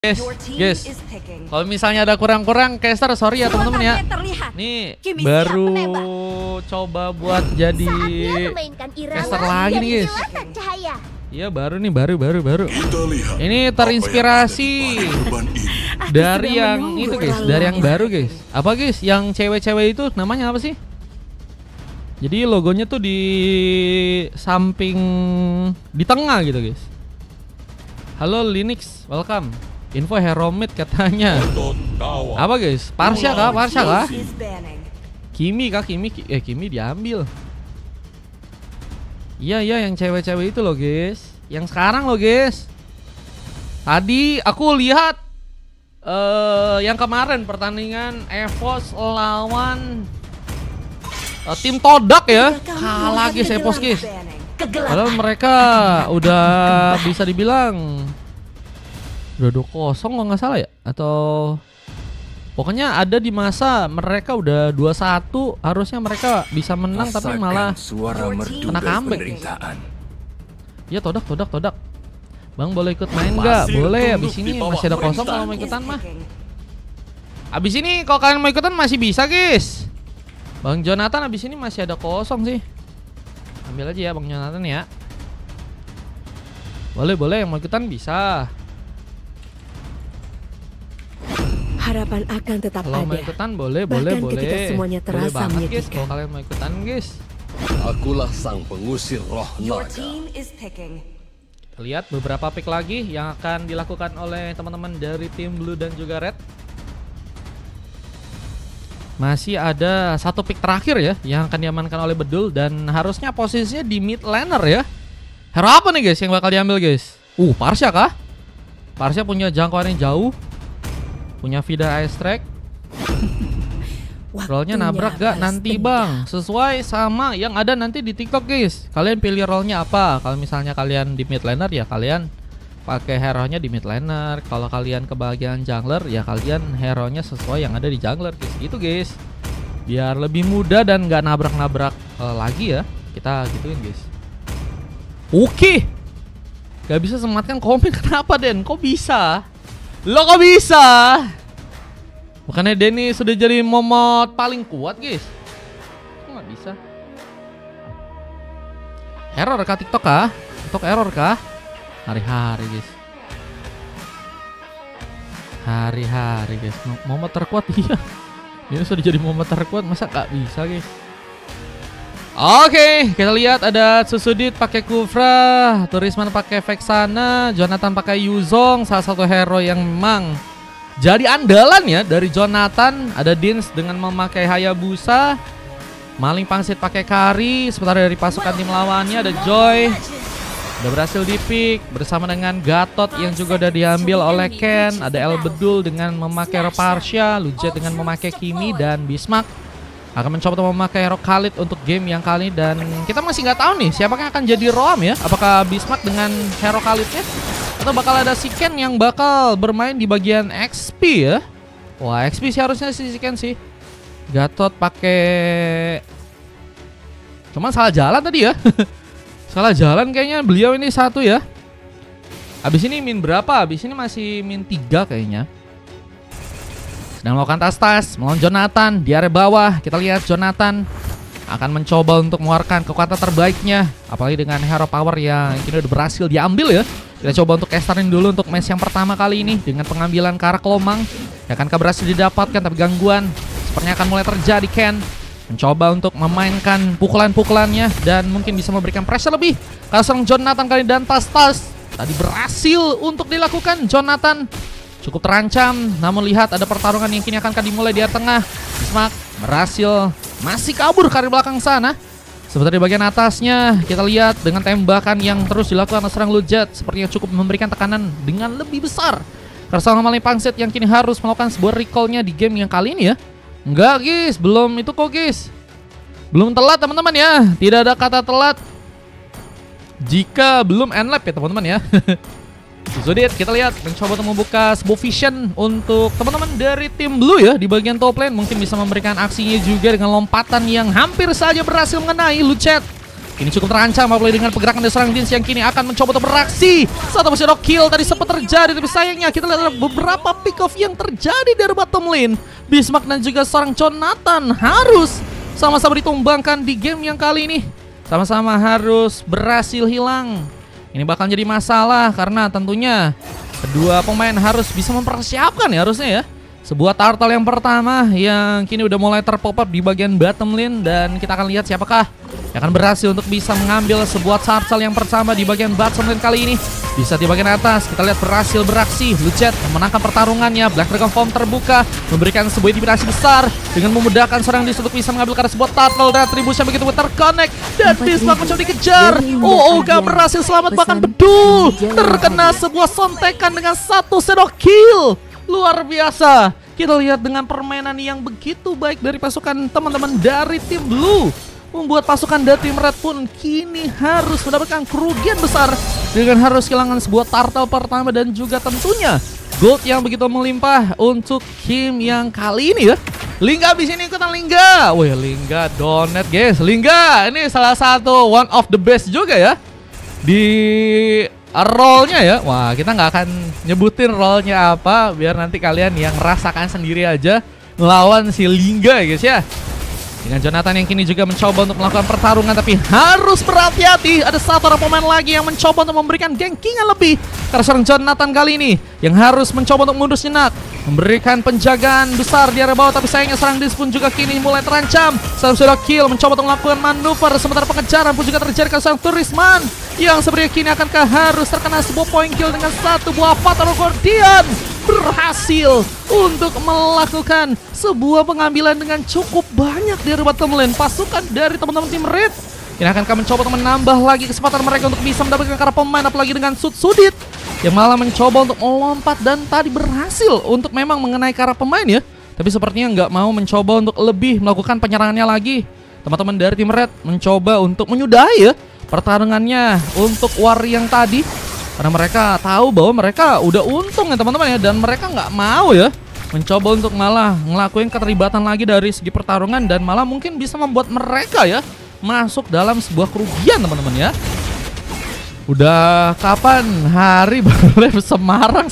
Guys, kalau misalnya ada kurang-kurang caster, sorry ya teman-teman ya. Nih baru coba buat jadi caster lagi nih guys. Iya baru nih, baru. Ini terinspirasi dari yang itu guys, dari yang baru guys. Apa guys? Yang cewek-cewek itu namanya apa sih? Jadi logonya tuh di samping, di tengah gitu guys. Halo Linux, welcome. Info hero mid katanya. Apa guys? Parsha kah? Kimi kah? Kimi diambil. Iya yang cewek-cewek itu loh guys. Yang sekarang loh guys. Tadi aku lihat yang kemarin pertandingan EVOS lawan tim Todak ya. Kalah guys EVOS guys. Padahal mereka udah bisa dibilang udah 2-0 kalau nggak salah ya, atau pokoknya ada di masa mereka udah 2-1, harusnya mereka bisa menang tapi malah kena comeback. Ya Todak. Bang boleh ikut main nggak? Boleh. Abis ini masih ada kosong kalau mau ikutan mah. Abis ini kalau kalian mau ikutan masih bisa guys. Bang Jonathan abis ini masih ada kosong sih. Ambil aja ya Bang Jonathan ya. Boleh yang mau ikutan bisa. Harapan akan tetap kalau ada. mau ikutan boleh. Ketika semuanya terasa boleh banget guys menyedihkan. kalau kalian mau ikutan guys. Akulah sang pengusir roh naga. Kita lihat beberapa pick lagi yang akan dilakukan oleh teman-teman dari tim Blue dan juga Red. Masih ada satu pick terakhir ya yang akan diamankan oleh Bedul, dan harusnya posisinya di mid laner ya. Hero apa nih guys yang bakal diambil guys? Parsha kah? Parsha punya jangkauan yang jauh, punya Vida Ice Track. Rollnya nabrak gak nanti bang? Sesuai sama yang ada nanti di TikTok guys. Kalian pilih rollnya apa? Kalau misalnya kalian di mid laner ya kalian pakai hero-nya di mid laner. Kalau kalian kebagian jungler ya kalian hero-nya sesuai yang ada di jungler guys. Gitu guys, biar lebih mudah dan gak nabrak-nabrak lagi ya. Kita gituin guys. Oke, gak bisa sematkan komen. Kenapa Den? Kok bisa? Lo kok bisa? Bukannya Denny sudah jadi momot paling kuat guys? Kok gak bisa? Error kah TikTok kah? TikTok error kah? Hari-hari guys. Hari-hari guys. Momot terkuat iya. Ini sudah jadi momot terkuat, masa gak bisa guys? Oke, kita lihat ada Susudit pakai Kufra, Turisman pakai Vexana, Jonathan pakai Yuzong, salah satu hero yang memang jadi andalan ya dari Jonathan. Ada Dins dengan memakai Hayabusa, Maling Pangsit pakai Kari, sementara dari pasukan tim lawannya ada Joy, udah berhasil dipick bersama dengan Gatot yang juga udah diambil oleh Ken. Ada El Bedul dengan memakai Parsha, Lujet dengan memakai Kimi, dan Bismarck akan mencoba untuk memakai hero Khalid untuk game yang kali ini. Dan kita masih nggak tahu nih siapakah akan jadi Roam ya. Apakah Bismarck dengan hero Khalidnya, atau bakal ada si Ken yang bakal bermain di bagian XP ya. Wah XP sih harusnya si Ken sih. Gatot pakai, cuman salah jalan tadi ya. Salah jalan kayaknya beliau ini satu ya. Abis ini min berapa? Abis ini masih min 3 kayaknya. Sedang melakukan tas-tas melawan Jonathan di area bawah. Kita lihat Jonathan akan mencoba untuk mengeluarkan kekuatan terbaiknya, apalagi dengan hero power yang kini udah berhasil diambil ya. Kita coba untuk casterin dulu untuk match yang pertama kali ini dengan pengambilan Karak Lomang. Ya, akankah berhasil didapatkan, tapi gangguan sepertinya akan mulai terjadi. Ken mencoba untuk memainkan pukulan-pukulannya dan mungkin bisa memberikan pressure lebih karena serang Jonathan kali ini, dan tas-tas tadi berhasil untuk dilakukan. Jonathan cukup terancam, namun lihat ada pertarungan yang kini akan dimulai di area tengah. Bismarck berhasil masih kabur ke arah belakang sana. Sebentar di bagian atasnya kita lihat dengan tembakan yang terus dilakukan oleh serang Lujet, sepertinya cukup memberikan tekanan dengan lebih besar. Karena Maling Pangsit yang kini harus melakukan sebuah recallnya di game yang kali ini ya. Enggak guys, belum itu kok guys. Belum telat teman-teman ya. Tidak ada kata telat jika belum end lap ya teman-teman ya. Susudit kita lihat mencoba untuk membuka sebuah vision untuk teman-teman dari tim Blue ya di bagian top lane. Mungkin bisa memberikan aksinya juga dengan lompatan yang hampir saja berhasil mengenai Lucet. Ini cukup terancam apalagi dengan pergerakan dari seorang Dins yang kini akan mencoba untuk beraksi. Satu shadow kill tadi sempat terjadi, tapi sayangnya kita lihat ada beberapa pick off yang terjadi dari bottom lane. Bismarck dan juga seorang Jonathan harus sama-sama ditumbangkan di game yang kali ini. Sama-sama harus berhasil hilang. Ini bakal jadi masalah karena tentunya kedua pemain harus bisa mempersiapkan ya harusnya ya. Sebuah turtle yang pertama yang kini udah mulai terpop up di bagian bottom lane. Dan kita akan lihat siapakah yang akan berhasil untuk bisa mengambil sebuah turtle yang pertama di bagian bottom lane kali ini. Bisa di bagian atas, kita lihat berhasil beraksi. Lucet memenangkan pertarungannya. Black Dragon Form terbuka, memberikan sebuah intimidasi besar dengan memudahkan seorang Dins untuk bisa mengambil karena sebuah turtle. Dan Tribus yang begitu terconnect. Dan Bismarck mencoba dikejar. gak berhasil selamat, bahkan bedul terkena sebuah sontekan dengan satu shadow kill. Luar biasa. Kita lihat dengan permainan yang begitu baik dari pasukan teman-teman dari tim Blue, membuat pasukan dari tim Red pun kini harus mendapatkan kerugian besar dengan harus kehilangan sebuah turtle pertama dan juga tentunya gold yang begitu melimpah untuk tim yang kali ini ya. Lingga di sini ikutan Lingga. Wih, Lingga donet guys. Lingga ini salah satu one of the best juga ya di role-nya ya. Wah, kita nggak akan nyebutin role-nya apa, biar nanti kalian yang rasakan sendiri aja melawan si Lingga guys ya. Dengan Jonathan yang kini juga mencoba untuk melakukan pertarungan, tapi harus berhati-hati. Ada satu orang pemain lagi yang mencoba untuk memberikan gankingan lebih. Karena seorang Jonathan kali ini yang harus mencoba untuk mundur sejenak, memberikan penjagaan besar di area bawah, tapi sayangnya serang Dins pun juga kini mulai terancam. Seorang sudah kill, mencoba untuk melakukan manuver, sementara pengejaran pun juga terjadi karena seorang Turisman yang sebenarnya kini akankah harus terkena sebuah point kill dengan satu buah Fatal Guardian. Berhasil untuk melakukan sebuah pengambilan dengan cukup banyak dari bottom lane. Pasukan dari teman-teman tim Red ini akan mencoba untuk menambah lagi kesempatan mereka untuk bisa mendapatkan karena pemain, apalagi dengan Sudit yang malah mencoba untuk melompat dan tadi berhasil untuk memang mengenai karena pemain ya. Tapi sepertinya nggak mau mencoba untuk lebih melakukan penyerangannya lagi. Teman-teman dari tim Red mencoba untuk menyudahi ya pertarungannya untuk war yang tadi, karena mereka tahu bahwa mereka udah untung ya teman-teman ya, dan mereka nggak mau ya mencoba untuk malah ngelakuin keterlibatan lagi dari segi pertarungan dan malah mungkin bisa membuat mereka ya masuk dalam sebuah kerugian teman-teman ya. Udah kapan hari baru live Semarang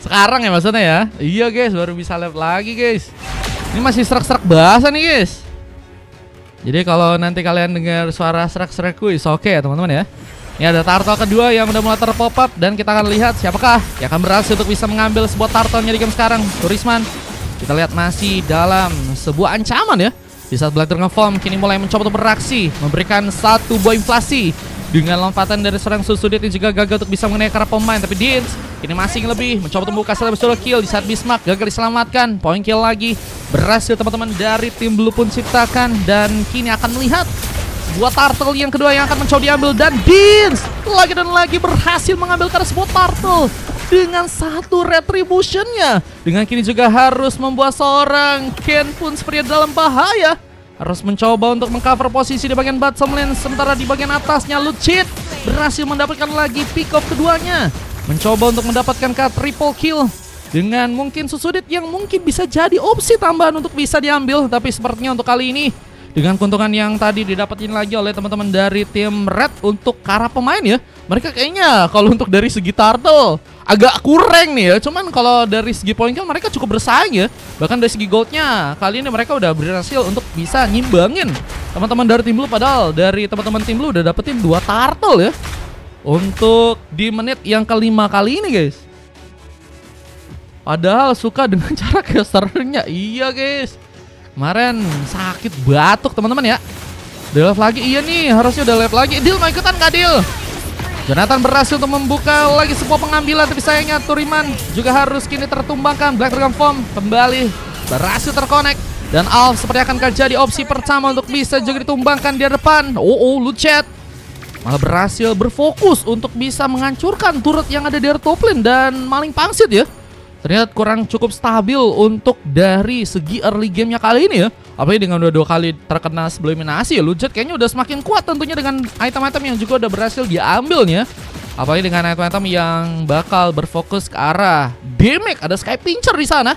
sekarang ya maksudnya ya. Iya guys, baru bisa live lagi guys. Ini masih serak-serak bahasa nih guys. Jadi kalau nanti kalian dengar suara serak-serak kuis, oke ya teman-teman ya. Ini ada turtle kedua yang udah mulai terpop up dan kita akan lihat siapakah yang akan berhasil untuk bisa mengambil sebuah turtle-nya di game sekarang. Turisman kita lihat masih dalam sebuah ancaman ya. Di saat Black Dragon Form kini mulai mencoba untuk beraksi, memberikan satu buah inflasi dengan lompatan dari seorang Sudit yang juga gagal untuk bisa mengenai karena pemain. Tapi Dins ini masih lebih mencoba untuk membuka solo kill di saat Bismarck gagal diselamatkan. Point kill lagi berhasil teman-teman dari tim Blue pun ciptakan, dan kini akan melihat buat turtle yang kedua yang akan mencoba diambil, dan Dins lagi dan lagi berhasil mengambil karena sebuah turtle dengan satu retributionnya. Dengan kini juga harus membuat seorang Ken pun seperti dalam bahaya, harus mencoba untuk mengcover posisi di bagian bottom lane, sementara di bagian atasnya Lucid berhasil mendapatkan lagi pick off keduanya, mencoba untuk mendapatkan triple kill dengan mungkin Sudit yang mungkin bisa jadi opsi tambahan untuk bisa diambil. Tapi sepertinya untuk kali ini dengan keuntungan yang tadi didapetin lagi oleh teman-teman dari tim Red untuk para pemain ya, mereka kayaknya kalau untuk dari segi turtle agak kurang nih ya. Cuman kalau dari segi point kill mereka cukup bersaing ya. Bahkan dari segi goldnya kali ini mereka udah berhasil untuk bisa nyimbangin teman-teman dari tim Blue. Padahal dari teman-teman tim Blue udah dapetin 2 turtle ya untuk di menit yang kelima kali ini guys. Padahal suka dengan cara casternya. Iya guys, kemarin sakit batuk teman-teman ya. Udah live lagi, iya nih harusnya udah live lagi. Dil mau ikutan gak Dil? Jonathan berhasil untuk membuka lagi sebuah pengambilan, tapi sayangnya Turiman juga harus kini tertumbangkan. Black Dragon Form kembali berhasil terkonek, dan Alf seperti akan jadi opsi pertama untuk bisa juga ditumbangkan di depan. Lucet malah berhasil berfokus untuk bisa menghancurkan turret yang ada di top lane, dan Maling Pangsit ya terlihat kurang cukup stabil untuk dari segi early gamenya kali ini ya. Apalagi dengan udah 2 kali terkena sebelum eliminasi ya, Lucet kayaknya udah semakin kuat tentunya dengan item-item yang juga udah berhasil diambilnya. Apalagi dengan item-item yang bakal berfokus ke arah damage. Ada Sky Pincher di sana.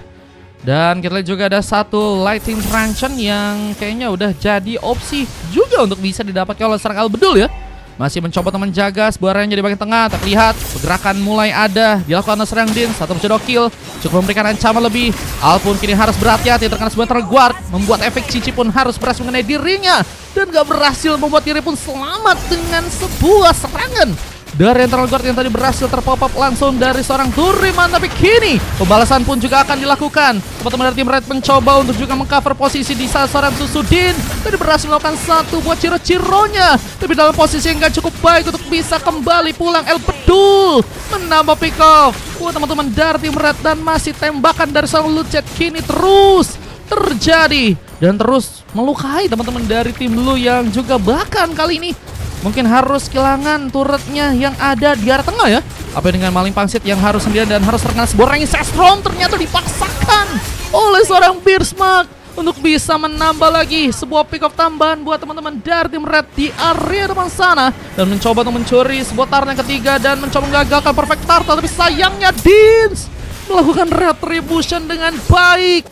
Dan kita lihat juga ada satu Lightning Truncheon yang kayaknya udah jadi opsi juga juga untuk bisa didapatkan oleh serang Albedul ya. Masih mencoba untuk menjaga sebuah range di bagian tengah. Terlihat pergerakan mulai ada dilakukan oleh serang Din. Satu shadow kill cukup memberikan ancaman lebih. Al pun kini harus berhati-hati terkena sebuah terguard. Membuat efek Cici pun harus berhasil mengenai dirinya. Dan gak berhasil membuat diri pun selamat dengan sebuah serangan dari internal guard yang tadi berhasil terpop up langsung dari seorang Turiman. Tapi kini pembalasan pun juga akan dilakukan. Teman-teman dari tim Red mencoba untuk juga mengcover posisi di saat seorang Susudin tadi berhasil melakukan satu buat ciro-cironya. Tapi dalam posisi yang gak cukup baik untuk bisa kembali pulang. Albedul menambah pick off buat teman-teman dari tim Red. Dan masih tembakan dari seorang Lucet kini terus terjadi dan terus melukai teman-teman dari tim Blue yang juga bahkan kali ini mungkin harus kehilangan turretnya yang ada di area tengah ya. Apa dengan Maling Pangsit yang harus sendirian dan harus terkena sebuah range Sestrom ternyata dipaksakan oleh seorang Beersmark untuk bisa menambah lagi sebuah pick off tambahan buat teman-teman dari tim Red di area depan sana. Dan mencoba untuk mencuri sebuah turret yang ketiga dan mencoba menggagalkan perfect turtle. Tapi sayangnya Dins melakukan retribution dengan baik.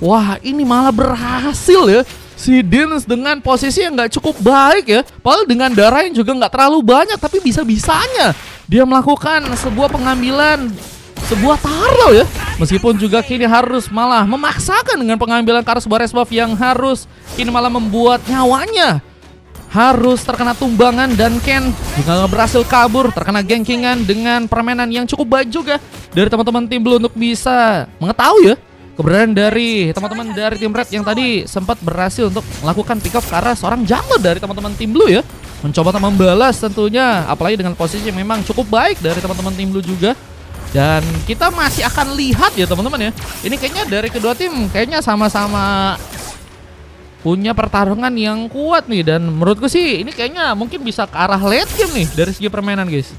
Wah, ini malah berhasil ya. Si Dins dengan posisi yang gak cukup baik ya. Padahal dengan darah yang juga gak terlalu banyak. Tapi bisa-bisanya dia melakukan sebuah pengambilan sebuah turtle ya. Meskipun juga kini harus malah memaksakan dengan pengambilan karena sebuah resbuff yang harus kini malah membuat nyawanya harus terkena tumbangan. Dan Ken juga berhasil kabur, terkena gengkingan dengan permainan yang cukup baik juga dari teman-teman tim Blue untuk bisa mengetahui ya keberadaan dari teman-teman dari tim Red yang tadi sempat berhasil untuk melakukan pick up karena seorang jungler dari teman-teman tim Blue ya. Mencoba untuk membalas tentunya, apalagi dengan posisi yang memang cukup baik dari teman-teman tim Blue juga. Dan kita masih akan lihat ya teman-teman ya. Ini kayaknya dari kedua tim kayaknya sama-sama punya pertarungan yang kuat nih. Dan menurutku sih ini kayaknya mungkin bisa ke arah late game nih dari segi permainan guys.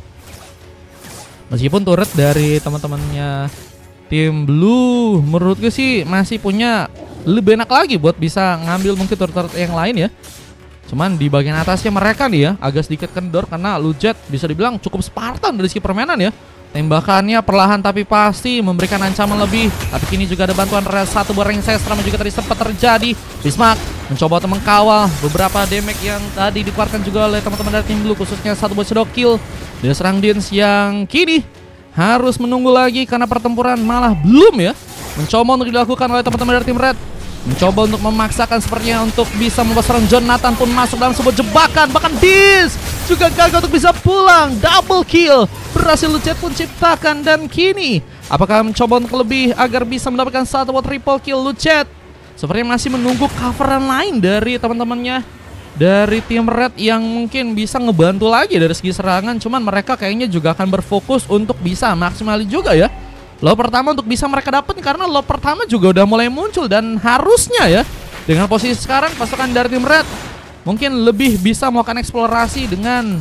Meskipun turret dari teman-temannya tim Blue menurutku sih masih punya lebih enak lagi buat bisa ngambil mungkin turret yang lain ya. Cuman di bagian atasnya mereka nih ya agak sedikit kendor karena Lucet bisa dibilang cukup Spartan dari segi permainan ya. Tembakannya perlahan tapi pasti memberikan ancaman lebih. Tapi kini juga ada bantuan satu barang Sestram yang juga tadi sempat terjadi. Beersmark mencoba untuk mengkawal beberapa damage yang tadi dikeluarkan juga oleh teman-teman dari tim Blue, khususnya satu buat shadow kill dari serang Dins yang kini harus menunggu lagi karena pertempuran malah belum ya. Mencoba untuk dilakukan oleh teman-teman dari tim Red. Mencoba untuk memaksakan sepertinya untuk bisa membuat seorang Jonathan pun masuk dalam sebuah jebakan. Bahkan Dins juga gagal untuk bisa pulang. Double kill berhasil Lucet pun ciptakan. Dan kini apakah mencoba untuk lebih agar bisa mendapatkan satu buat triple kill Lucet? Sepertinya masih menunggu coveran lain dari teman-temannya dari tim Red yang mungkin bisa ngebantu lagi dari segi serangan. Cuman mereka kayaknya juga akan berfokus untuk bisa maksimalin juga ya low pertama untuk bisa mereka dapat, karena low pertama juga udah mulai muncul. Dan harusnya ya dengan posisi sekarang pasukan dari tim Red mungkin lebih bisa melakukan eksplorasi dengan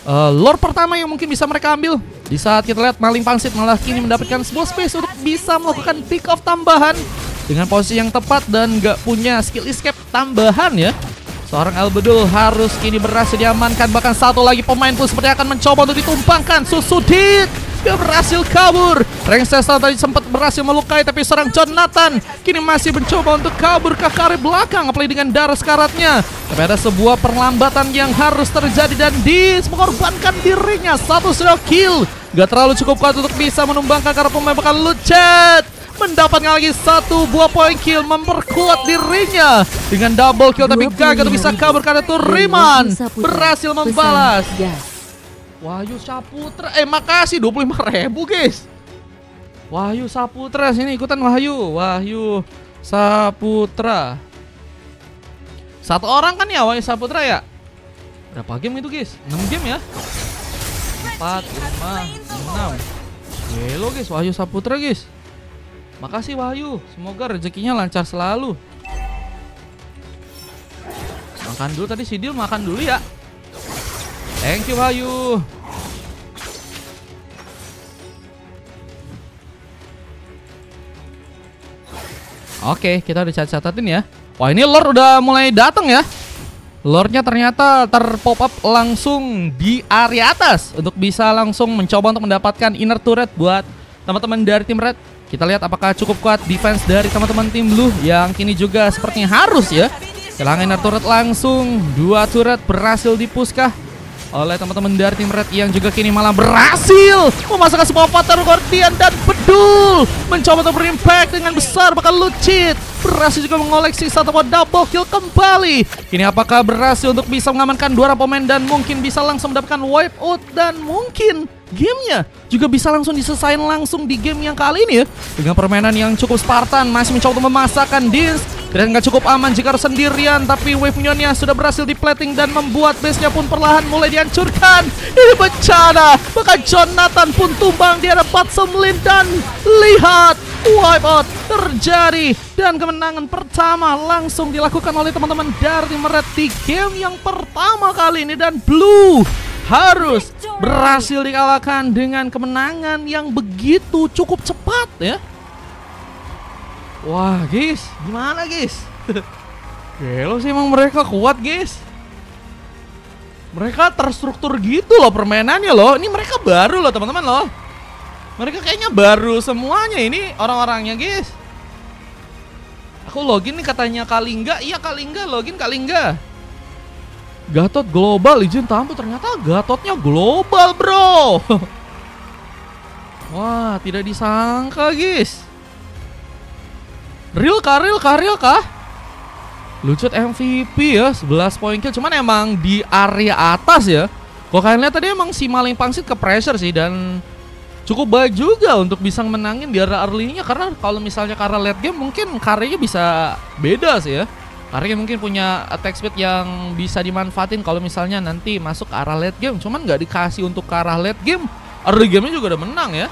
lore pertama yang mungkin bisa mereka ambil. Di saat kita lihat Maling Pangsit malah kini mendapatkan sebuah space untuk bisa melakukan pick off tambahan dengan posisi yang tepat dan gak punya skill escape tambahan ya. Seorang Albedul harus kini berhasil diamankan. Bahkan satu lagi pemain pun seperti akan mencoba untuk ditumpangkan. Susudit dia berhasil kabur. Rengsesa tadi sempat berhasil melukai, tapi seorang Jonathan kini masih mencoba untuk kabur ke area belakang, apalagi dengan darah sekaratnya. Tapi ada sebuah perlambatan yang harus terjadi dan Dins mengorbankan dirinya. Satu shadow kill gak terlalu cukup kuat untuk bisa menumbangkan karena pemain bahkan Lucet mendapatkan lagi satu buah point kill, memperkuat dirinya dengan double kill. Tapi gagal bisa kabur karena Turiman berhasil membalas. Wahyu Saputra, makasih 25.000 guys. Wahyu Saputra sini ikutan Wahyu Saputra. Satu orang kan ya Wahyu Saputra ya. Berapa game itu guys? 6 game ya. 4, 5, 6. Hello guys, Wahyu Saputra guys. Makasih Wahyu, semoga rezekinya lancar selalu. Makan dulu tadi Sidil, makan dulu ya. Thank you Wahyu. Oke, kita udah catat-catatin ya. Wah, ini lore udah mulai datang ya. Lore-nya ternyata terpop up langsung di area atas untuk bisa langsung mencoba untuk mendapatkan inner turret buat teman-teman dari tim Red. Kita lihat apakah cukup kuat defense dari teman-teman tim Blue yang kini juga sepertinya harus ya Kehilangan turret langsung. 2 turret berhasil dipuskah oleh teman-teman dari tim Red yang juga kini malah berhasil memasukkan semua Fatal Guardian dan Bedul mencoba untuk berimpact dengan besar, bahkan Lucid berhasil juga mengoleksi satu double kill kembali. Ini apakah berhasil untuk bisa mengamankan 2 pemain dan mungkin bisa langsung mendapatkan wipe out dan mungkin gamenya juga bisa langsung diselesaikan langsung di game yang kali ini ya, dengan permainan yang cukup Spartan. Masih mencoba untuk memasakkan Dins dan nggak cukup aman jika harus sendirian, tapi wave minionnya sudah berhasil diplating dan membuat base-nya pun perlahan mulai dihancurkan. Ini bencana, maka Jonathan pun tumbang di hadapan Semlin dan lihat wipeout terjadi dan kemenangan pertama langsung dilakukan oleh teman-teman dari tim Red di game yang pertama kali ini, dan Blue harus berhasil dikalahkan dengan kemenangan yang begitu cukup cepat ya. Wah guys, gimana guys? Gelo sih emang mereka kuat guys. Mereka terstruktur gitu loh permainannya loh. Ini mereka baru loh teman-teman loh. Mereka kayaknya baru semuanya ini orang-orangnya guys. Aku login nih katanya Kalingga. Iya Kalingga, login Kalingga. Gatot global, izin tampil, ternyata Gatotnya global bro. Wah tidak disangka guys. Real kah? Lucut MVP ya, 11 poin kill. Cuman emang di area atas ya. Kok kalian lihat tadi emang si Maling Pangsit ke pressure sih, dan cukup baik juga untuk bisa menangin di area early-nya. Karena kalau misalnya karena late game mungkin karyanya bisa beda sih ya. Karya mungkin punya attack speed yang bisa dimanfaatin kalau misalnya nanti masuk ke arah late game. Cuman nggak dikasih untuk ke arah late game. Early game-nya juga udah menang ya.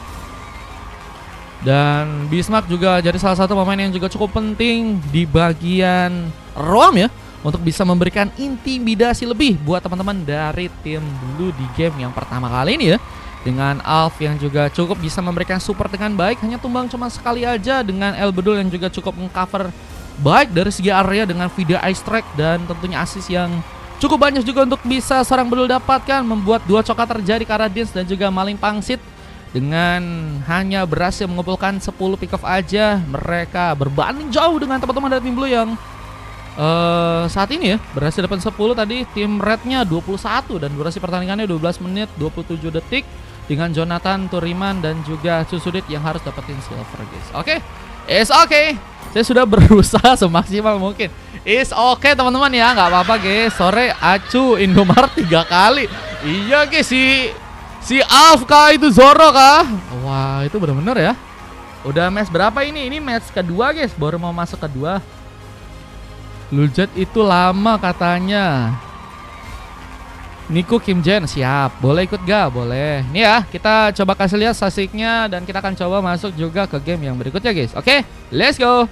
Dan Bismarck juga jadi salah satu pemain yang juga cukup penting di bagian roam ya, untuk bisa memberikan intimidasi lebih buat teman-teman dari tim Blue di game yang pertama kali ini ya. Dengan Alf yang juga cukup bisa memberikan support dengan baik, hanya tumbang cuma sekali aja, dengan El Bedul yang juga cukup mengcover baik dari segi area dengan video ice track, dan tentunya assist yang cukup banyak juga untuk bisa seorang Bedul dapatkan, membuat 2 coklat terjadi ke arah Dins dan juga Maling Pangsit. Dengan hanya berhasil mengumpulkan 10 pick off aja, mereka berbanding jauh dengan teman-teman dari tim Blue yang saat ini ya berhasil dapat 10. Tadi tim Rednya 21 dan durasi pertandingannya 12 menit 27 detik dengan Jonathan, Turiman dan juga Susudit yang harus dapetin silver guys. Oke, it's okay. Saya sudah berusaha semaksimal mungkin. It's okay teman-teman ya, nggak apa-apa guys. Sore Acu Indomaret 3 kali. Iya guys, si Alf kah itu Zoro kah? Wah itu bener-bener ya. Udah match berapa ini? Ini match kedua guys, baru mau masuk kedua. Lujet itu lama katanya. Niku Kim Jen siap. Boleh ikut gak? Boleh. Nih ya, kita coba kasih lihat statistiknya dan kita akan coba masuk juga ke game yang berikutnya guys. Oke, let's go.